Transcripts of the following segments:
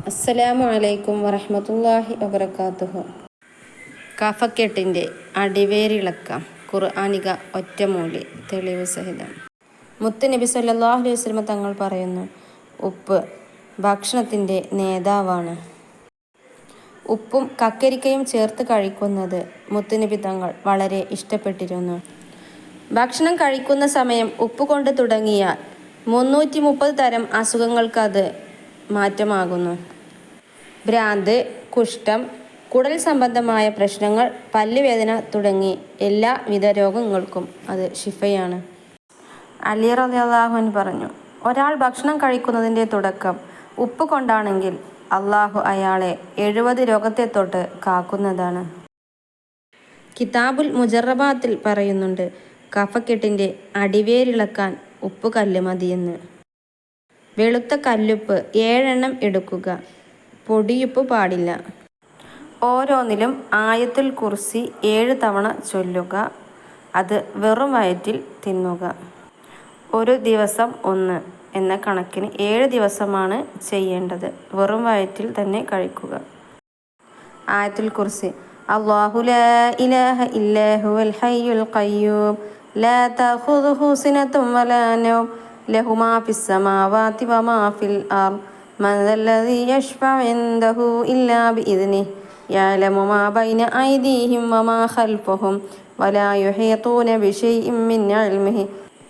അസ്സലാമു അലൈക്കും വറഹ്മത്തുള്ളാഹി വബറകാതുഹു. കഫക്കെട്ടിൻ്റെ അടിവേരിളക്കം ഖുർആനിക ഒറ്റമൂലി തെളിവ് സഹിതം. മുത്തുനബി സല്ലല്ലാഹു അലൈഹി വസല്ലം തങ്ങൾ പറയുന്നു, ഉപ്പ് ഭക്ഷണത്തിൻ്റെ നേതാവാണ്. ഉപ്പും കക്കരിക്കയും ചേർത്ത് കഴിക്കുന്നത് മുത്തുനബി തങ്ങൾ വളരെ ഇഷ്ടപ്പെട്ടിരുന്നു. ഭക്ഷണം കഴിക്കുന്ന സമയം ഉപ്പ് കൊണ്ട് തുടങ്ങിയാൽ 330 തരം അസുഖങ്ങൾക്കത് മാറ്റമാകുന്നു. ഭ്രാന്ത്, കുഷ്ഠം, കുടൽ സംബന്ധമായ പ്രശ്നങ്ങൾ, പല്ലുവേദന തുടങ്ങി എല്ലാവിധ രോഗങ്ങൾക്കും അത് ശിഫയാണ്. അലി റളിയല്ലാഹു അൻഹു പറഞ്ഞു, ഒരാൾ ഭക്ഷണം കഴിക്കുന്നതിൻ്റെ തുടക്കം ഉപ്പ് കൊണ്ടാണെങ്കിൽ അള്ളാഹു അയാളെ 70 രോഗത്തെ തൊട്ട് കാക്കുന്നതാണ്. കിതാബുൽ മുജറബാത്തിൽ പറയുന്നുണ്ട്, കഫക്കെട്ടിൻ്റെ അടിവേരിളക്കാൻ ഉപ്പുകല്ല് മതിയെന്ന്. വെളുത്ത കല്ലുപ്പ് 7 എണ്ണം എടുക്കുക. പൊടിയുപ്പ് പാടില്ല. ഓരോന്നിലും ആയത്തുൽ കുർസി 7 തവണ ചൊല്ലുക. അത് വെറും വയറ്റിൽ തിന്നുക. ഒരു ദിവസം 1 എന്ന കണക്കിന് 7 ദിവസമാണ് ചെയ്യേണ്ടത്. വെറും വയറ്റിൽ തന്നെ കഴിക്കുക. ആയത്തുൽ കുർസി. അല്ലാഹു ലാ ഇലാഹ ഇല്ലാ ഹുവൽ ഹയ്യുൽ ഖയ്യൂം ലാ തഖുദുഹു സിനത്തും വലാ നൗം ലഹു മാ ഫിസ് സമാവാതി വമാ ഫിൽ അർദ് മൻ ദല്ലദീ യശ്ഫഉ ഇൻദഹു ഇല്ലാ ബിഇദ്നിഹി യഅലമു മാ ബൈന അയ്ദീഹിം വമാ ഖൽഫഹും വലാ യുഹീതൂന ബിശൈഇൻ മിൻ ഇൽമിഹി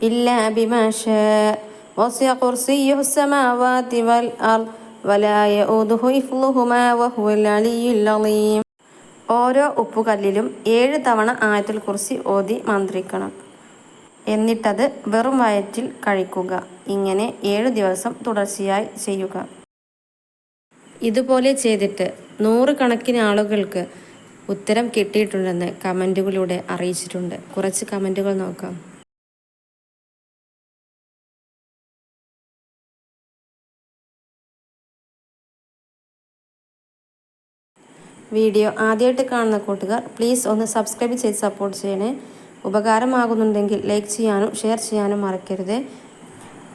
ഇല്ലാ ബിമാ ശാഅ വസിഅ കുർസിയ്യുഹു സ്സമാവാതി വൽ അർദ് വലാ യഊദുഹു ഹിഫ്ളുഹുമാ വഹുവൽ അലിയ്യുൽ അളീം. ഓരോ ഉപ്പുകല്ലിലും 7 തവണ ആയത്തുൽ കുർസി ഓതി മന്ത്രിക്കണം. എന്നിട്ടത് വെറും വയറ്റിൽ കഴിക്കുക. ഇങ്ങനെ 7 ദിവസം തുടർച്ചയായി ചെയ്യുക. ഇതുപോലെ ചെയ്തിട്ട് 100 കണക്കിന് ആളുകൾക്ക് ഉത്തരം കിട്ടിയിട്ടുണ്ടെന്ന് കമൻറ്റുകളിലൂടെ അറിയിച്ചിട്ടുണ്ട്. കുറച്ച് കമൻറ്റുകൾ നോക്കാം. വീഡിയോ ആദ്യമായിട്ട് കാണുന്ന കൂട്ടുകാർ പ്ലീസ് ഒന്ന് സബ്സ്ക്രൈബ് ചെയ്ത് സപ്പോർട്ട് ചെയ്യണേ. ഉപകാരമാകുന്നുണ്ടെങ്കിൽ ലൈക്ക് ചെയ്യാനും ഷെയർ ചെയ്യാനും മറക്കരുത്.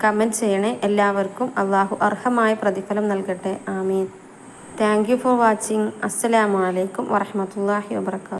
കമൻറ്റ് ചെയ്യണേ. എല്ലാവർക്കും അള്ളാഹു അർഹമായ പ്രതിഫലം നൽകട്ടെ. ആമീൻ. Thank you for watching. അസ്സലാമു അലൈക്കും വറഹ്മത്തുള്ളാഹി വബറകാതുഹു.